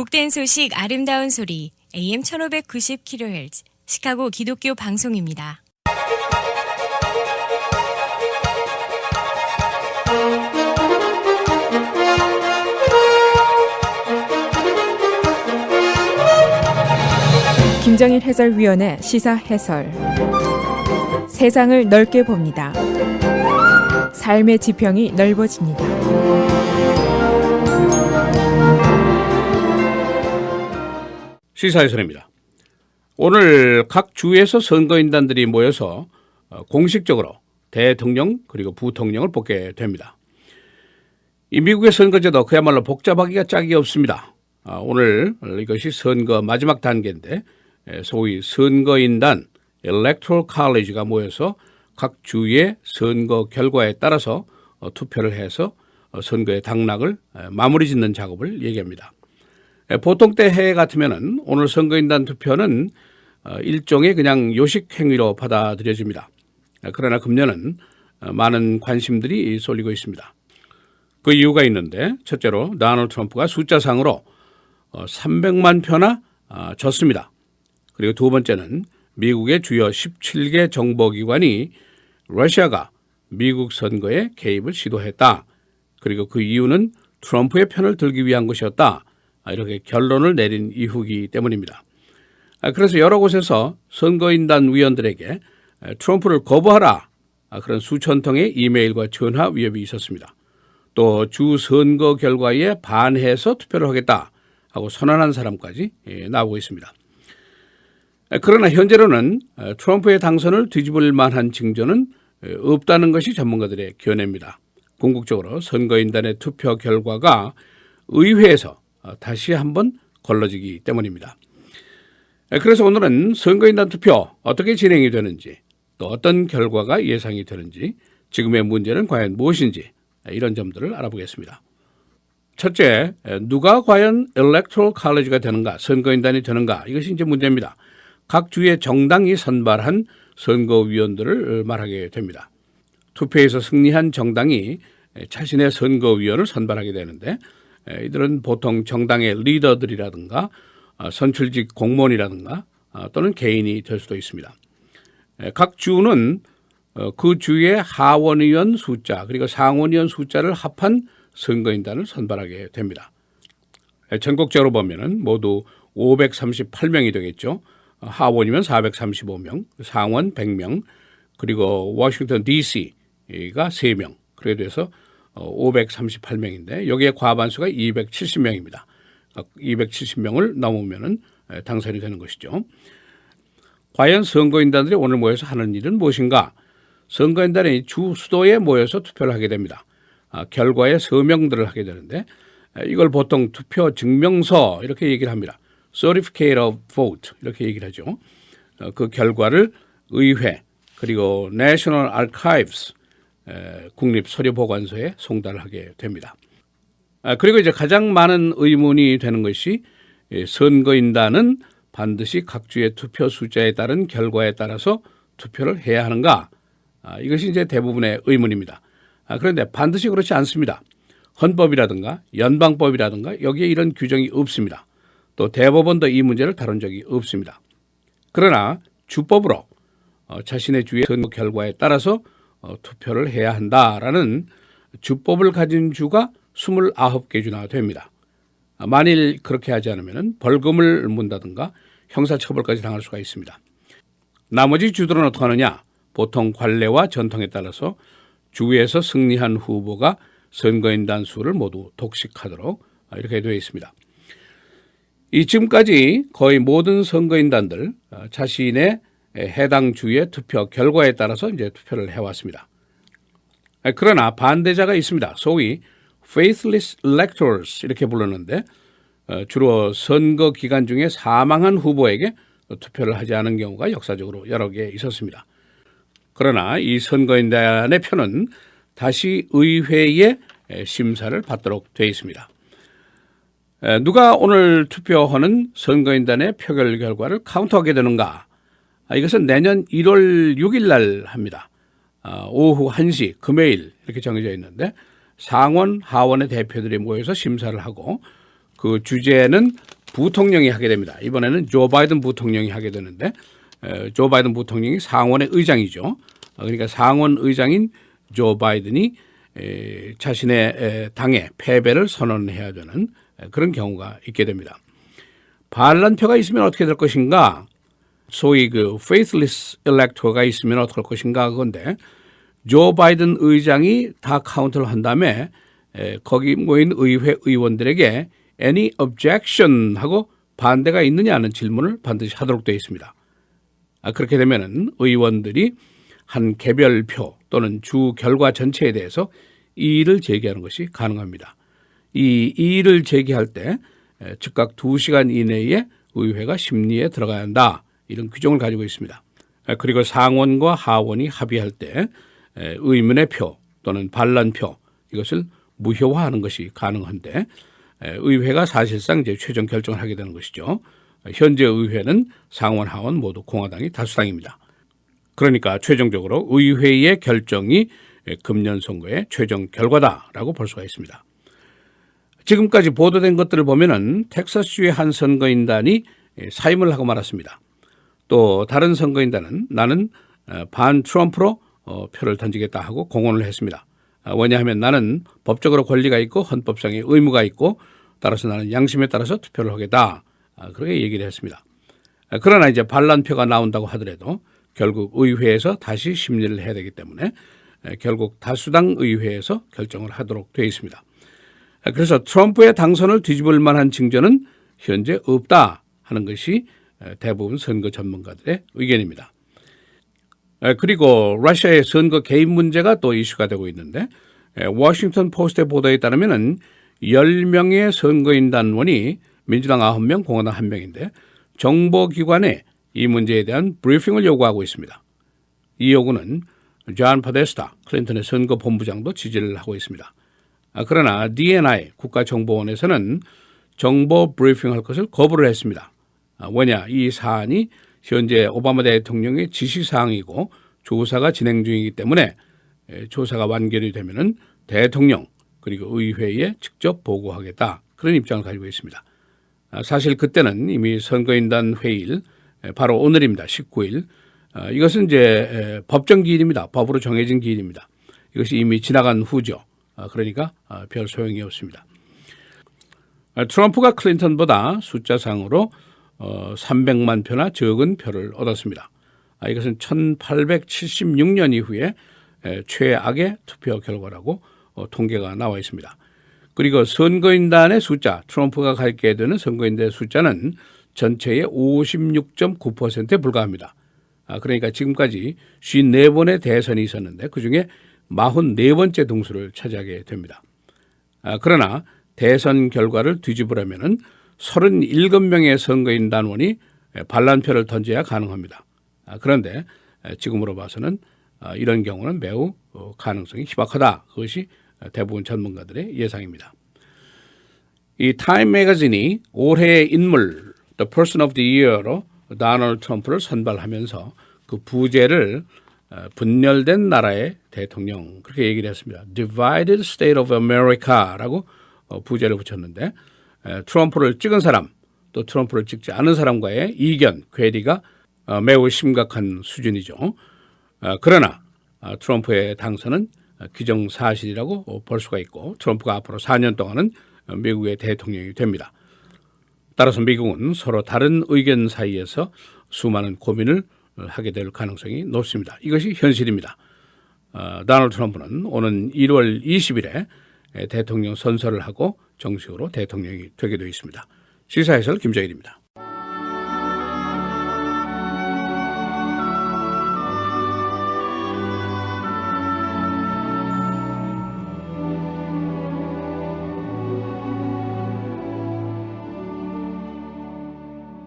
복된 소식 아름다운 소리 AM 1590kHz 시카고 기독교 방송입니다. 김정일 해설위원의 시사 해설. 세상을 넓게 봅니다. 삶의 지평이 넓어집니다. 시사해설입니다. 오늘 각 주에서 선거인단들이 모여서 공식적으로 대통령 그리고 부통령을 뽑게 됩니다. 이 미국의 선거제도 그야말로 복잡하기가 짝이 없습니다. 오늘 이것이 선거 마지막 단계인데 소위 선거인단 Electoral College가 모여서 각 주의 선거 결과에 따라서 투표를 해서 선거의 당락을 마무리 짓는 작업을 얘기합니다. 보통 때 해외 같으면은 오늘 선거인단 투표는 일종의 그냥 요식 행위로 받아들여집니다. 그러나 금년은 많은 관심들이 쏠리고 있습니다. 그 이유가 있는데 첫째로 도널드 트럼프가 숫자상으로 300만 표나 졌습니다. 그리고 두 번째는 미국의 주요 17개 정보기관이 러시아가 미국 선거에 개입을 시도했다. 그리고 그 이유는 트럼프의 편을 들기 위한 것이었다. 이렇게 결론을 내린 이후이기 때문입니다. 그래서 여러 곳에서 선거인단 위원들에게 트럼프를 거부하라. 그런 수천 통의 이메일과 전화 위협이 있었습니다. 또 주 선거 결과에 반해서 투표를 하겠다 하고 선언한 사람까지 나오고 있습니다. 그러나 현재로는 트럼프의 당선을 뒤집을 만한 징조는 없다는 것이 전문가들의 견해입니다. 궁극적으로 선거인단의 투표 결과가 의회에서 다시 한번 걸러지기 때문입니다. 그래서 오늘은 선거인단 투표 어떻게 진행이 되는지 또 어떤 결과가 예상이 되는지 지금의 문제는 과연 무엇인지 이런 점들을 알아보겠습니다. 첫째, 누가 과연 Electoral College가 되는가, 선거인단이 되는가 이것이 이제 문제입니다. 각 주의 정당이 선발한 선거위원들을 말하게 됩니다. 투표에서 승리한 정당이 자신의 선거위원을 선발하게 되는데 이들은 보통 정당의 리더들이라든가 선출직 공무원이라든가 또는 개인이 될 수도 있습니다. 각 주는 그 주의 하원의원 숫자 그리고 상원의원 숫자를 합한 선거인단을 선발하게 됩니다. 전국적으로 보면은 모두 538명이 되겠죠. 하원이면 435명, 상원 100명, 그리고 워싱턴 DC가 3명. 그래 돼서 538명인데 여기에 과반수가 270명입니다. 270명을 넘으면은 당선이 되는 것이죠. 과연 선거인단들이 오늘 모여서 하는 일은 무엇인가? 선거인단이 주 수도에 모여서 투표를 하게 됩니다. 결과에 서명들을 하게 되는데 이걸 보통 투표 증명서 이렇게 얘기를 합니다. Certificate of Vote 이렇게 얘기를 하죠. 그 결과를 의회 그리고 National Archives 국립서류보관소에 송달을 하게 됩니다. 그리고 이제 가장 많은 의문이 되는 것이 선거인단은 반드시 각 주의 투표 숫자에 따른 결과에 따라서 투표를 해야 하는가? 이것이 이제 대부분의 의문입니다. 그런데 반드시 그렇지 않습니다. 헌법이라든가 연방법이라든가 여기에 이런 규정이 없습니다. 또 대법원도 이 문제를 다룬 적이 없습니다. 그러나 주법으로 자신의 주의 선거 결과에 따라서 투표를 해야 한다라는 주법을 가진 주가 29개 주나 됩니다. 만일 그렇게 하지 않으면 벌금을 문다든가 형사처벌까지 당할 수가 있습니다. 나머지 주들은 어떻게 하느냐? 보통 관례와 전통에 따라서 주에서 승리한 후보가 선거인단 수를 모두 독식하도록 이렇게 되어 있습니다. 지금까지 거의 모든 선거인단들 자신의 해당 주의 투표 결과에 따라서 이제 투표를 해왔습니다. 그러나 반대자가 있습니다. 소위 faithless electors 이렇게 불렀는데 주로 선거 기간 중에 사망한 후보에게 투표를 하지 않은 경우가 역사적으로 여러 개 있었습니다. 그러나 이 선거인단의 표는 다시 의회의 심사를 받도록 되어 있습니다. 누가 오늘 투표하는 선거인단의 표결 결과를 카운트하게 되는가? 이것은 내년 1월 6일 날 합니다. 오후 1시 금요일 이렇게 정해져 있는데 상원, 하원의 대표들이 모여서 심사를 하고 그 주제는 부통령이 하게 됩니다. 이번에는 조 바이든 부통령이 하게 되는데 조 바이든 부통령이 상원의 의장이죠. 그러니까 상원 의장인 조 바이든이 자신의 당의 패배를 선언해야 되는 그런 경우가 있게 됩니다. 반란표가 있으면 어떻게 될 것인가? 소위 그 faithless elector가 있으면 어떻게 할 것인가 그건데 조 바이든 의장이 다 카운트를 한 다음에 거기 모인 의회 의원들에게 any objection 하고 반대가 있느냐는 질문을 반드시 하도록 되어 있습니다. 그렇게 되면은 의원들이 한 개별표 또는 주 결과 전체에 대해서 이의를 제기하는 것이 가능합니다. 이 이의를 제기할 때 즉각 2시간 이내에 의회가 심리에 들어가야 한다. 이런 규정을 가지고 있습니다. 그리고 상원과 하원이 합의할 때 의문의 표 또는 반란표 이것을 무효화하는 것이 가능한데 의회가 사실상 이제 최종 결정을 하게 되는 것이죠. 현재 의회는 상원, 하원 모두 공화당이 다수당입니다. 그러니까 최종적으로 의회의 결정이 금년 선거의 최종 결과다라고 볼 수가 있습니다. 지금까지 보도된 것들을 보면은 텍사스주의 한 선거인단이 사임을 하고 말았습니다. 또 다른 선거인단은 나는 반 트럼프로 표를 던지겠다 하고 공언을 했습니다. 왜냐하면 나는 법적으로 권리가 있고 헌법상의 의무가 있고 따라서 나는 양심에 따라서 투표를 하겠다. 그렇게 얘기를 했습니다. 그러나 이제 반란표가 나온다고 하더라도 결국 의회에서 다시 심리를 해야 되기 때문에 결국 다수당 의회에서 결정을 하도록 되어 있습니다. 그래서 트럼프의 당선을 뒤집을 만한 징조는 현재 없다 하는 것이 대부분 선거 전문가들의 의견입니다. 그리고 러시아의 선거 개입 문제가 또 이슈가 되고 있는데 워싱턴 포스트의 보도에 따르면 10명의 선거인단원이 민주당 9명, 공화당 1명인데 정보기관에 이 문제에 대한 브리핑을 요구하고 있습니다. 이 요구는 존 포데스타 클린턴의 선거본부장도 지지를 하고 있습니다. 그러나 DNI 국가정보원에서는 정보 브리핑할 것을 거부를 했습니다. 왜냐? 이 사안이 현재 오바마 대통령의 지시사항이고 조사가 진행 중이기 때문에 조사가 완결이 되면은 대통령 그리고 의회에 직접 보고하겠다. 그런 입장을 가지고 있습니다. 사실 그때는 이미 선거인단 회의일 바로 오늘입니다. 19일. 이것은 이제 법정 기일입니다. 법으로 정해진 기일입니다. 이것이 이미 지나간 후죠. 그러니까 별 소용이 없습니다. 트럼프가 클린턴보다 숫자상으로 300만 표나 적은 표를 얻었습니다. 이것은 1876년 이후에 최악의 투표 결과라고 통계가 나와 있습니다. 그리고 선거인단의 숫자, 트럼프가 갖게 되는 선거인단의 숫자는 전체의 56.9%에 불과합니다. 그러니까 지금까지 54번의 대선이 있었는데 그중에 44번째 등수를 차지하게 됩니다. 그러나 대선 결과를 뒤집으려면 37명의 선거인단원이 반란표를 던져야 가능합니다. 그런데 지금으로 봐서는 이런 경우는 매우 가능성이 희박하다. 그것이 대부분 전문가들의 예상입니다. 이 타임 매거진이 올해의 인물, The Person of the Year로 도널드 트럼프를 선발하면서 그 부제를 분열된 나라의 대통령 그렇게 얘기를 했습니다. Divided State of America라고 부제를 붙였는데 트럼프를 찍은 사람 또 트럼프를 찍지 않은 사람과의 이견, 괴리가 매우 심각한 수준이죠. 그러나 트럼프의 당선은 기정사실이라고 볼 수가 있고 트럼프가 앞으로 4년 동안은 미국의 대통령이 됩니다. 따라서 미국은 서로 다른 의견 사이에서 수많은 고민을 하게 될 가능성이 높습니다. 이것이 현실입니다. 도널드 트럼프는 오는 1월 20일에 대통령 선서를 하고 정식으로 대통령이 되게 되어 있습니다. 시사해설 김정일입니다.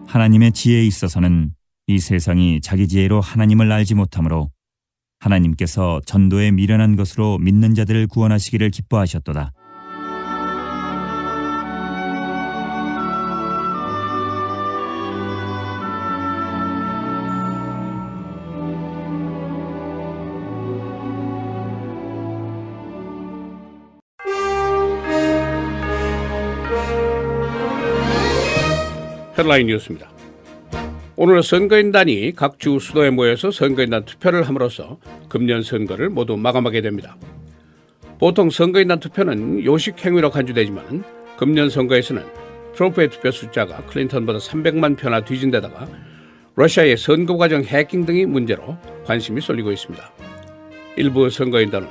하나님의 지혜에 있어서는 이 세상이 자기 지혜로 하나님을 알지 못하므로 하나님께서 전도에 미련한 것으로 믿는 자들을 구원하시기를 기뻐하셨도다. 헤드라인 뉴스입니다. 오늘 선거인단이 각 주 수도에 모여서 선거인단 투표를 함으로써 금년 선거를 모두 마감하게 됩니다. 보통 선거인단 투표는 요식 행위로 간주되지만 금년 선거에서는 트럼프의 투표 숫자가 클린턴보다 300만 표나 뒤진 데다가 러시아의 선거 과정 해킹 등이 문제로 관심이 쏠리고 있습니다. 일부 선거인단은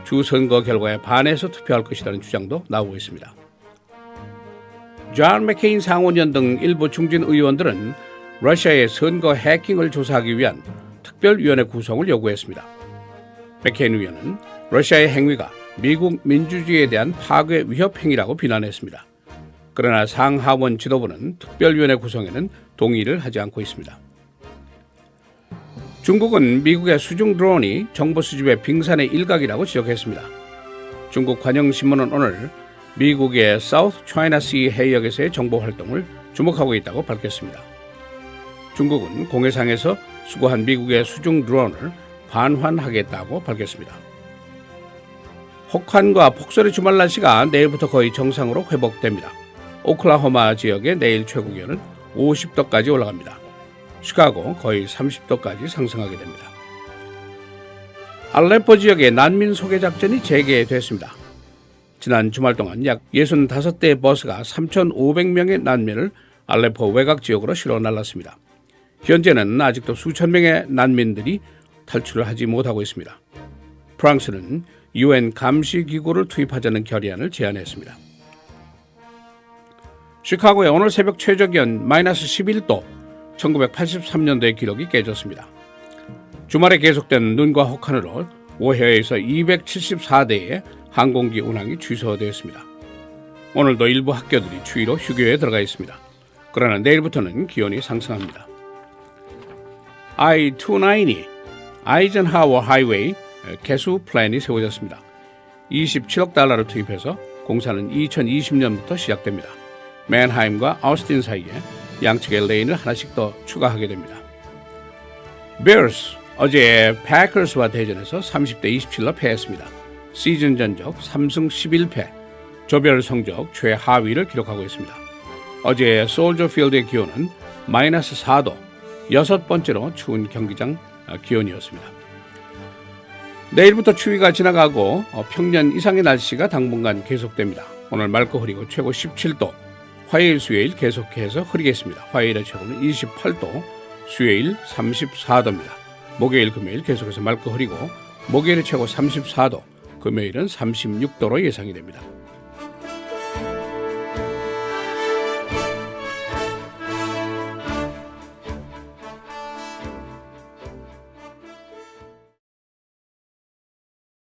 주 선거 결과에 반해서 투표할 것이라는 주장도 나오고 있습니다. 존 맥케인 상원의원 등 일부 중진 의원들은 러시아의 선거 해킹을 조사하기 위한 특별위원회 구성을 요구했습니다. 맥케인 의원은 러시아의 행위가 미국 민주주의에 대한 파괴 위협 행위라고 비난했습니다. 그러나 상하원 지도부는 특별위원회 구성에는 동의를 하지 않고 있습니다. 중국은 미국의 수중 드론이 정보 수집의 빙산의 일각이라고 지적했습니다. 중국 관영신문은 오늘 미국의 사우스 차이나시 해역에서의 정보 활동을 주목하고 있다고 밝혔습니다. 중국은 공해상에서 수거한 미국의 수중 드론을 반환하겠다고 밝혔습니다. 혹한과 폭설의 주말 날씨가 내일부터 거의 정상으로 회복됩니다. 오클라호마 지역의 내일 최고 기온은 50도까지 올라갑니다. 시카고 거의 30도까지 상승하게 됩니다. 알레포 지역의 난민 소개 작전이 재개됐습니다. 지난 주말 동안 약 65대의 버스가 3,500명의 난민을 알레포 외곽 지역으로 실어 날랐습니다. 현재는 아직도 수천 명의 난민들이 탈출을 하지 못하고 있습니다. 프랑스는 UN 감시기구를 투입하자는 결의안을 제안했습니다. 시카고의 오늘 새벽 최저기온 마이너스 11도, 1983년도의 기록이 깨졌습니다. 주말에 계속된 눈과 혹한으로 오헤어에서 274대의 항공기 운항이 취소되었습니다. 오늘도 일부 학교들이 추위로 휴교에 들어가 있습니다. 그러나 내일부터는 기온이 상승합니다. I-29이 아이젠하워 하이웨이 개수 플랜이 세워졌습니다. 27억 달러를 투입해서 공사는 2020년부터 시작됩니다. 맨하임과 아우스틴 사이에 양측의 레인을 하나씩 더 추가하게 됩니다. 베어스 어제 패커스와 대전에서 30대 27로 패했습니다. 시즌 전적 3승 11패, 조별 성적 최하위를 기록하고 있습니다. 어제 솔저 필드의 기온은 마이너스 4도, 6번째로 추운 경기장 기온이었습니다. 내일부터 추위가 지나가고 평년 이상의 날씨가 당분간 계속됩니다. 오늘 맑고 흐리고 최고 17도, 화요일 수요일 계속해서 흐리겠습니다. 화요일의 최고는 28도, 수요일 34도입니다. 목요일 금요일 계속해서 맑고 흐리고 목요일의 최고 34도, 금요일은 36도로 예상이 됩니다.